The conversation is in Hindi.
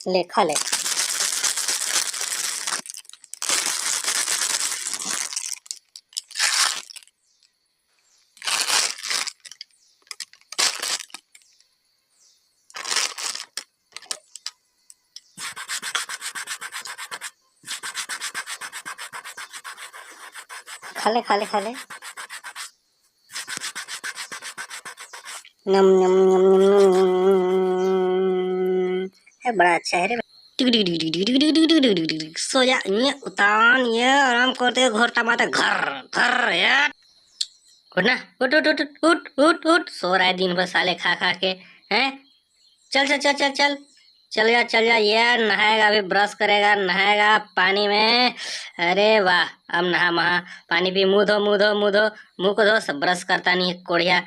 ले खा ले। खा ले खा ले खा ले। नम नम नम नम नम। है बड़ा अच्छा है रे। सो जा, ये उतान, ये आराम करते घर टमाटर घर घर यार। उठ ना, उठ उठ उठ उठ उठ उठ। सो रहा है दिन भर साले खा खा के। हैं, चल चल चल चल चल चल जा यार। नहाएगा अभी, ब्रश करेगा, नहाएगा पानी में। अरे वाह, अब नहा महा, पानी पी, मुंह धो मुंह धो मुंह धो, मुंह को धो। सब ब्रश करता नहीं है कोढ़िया।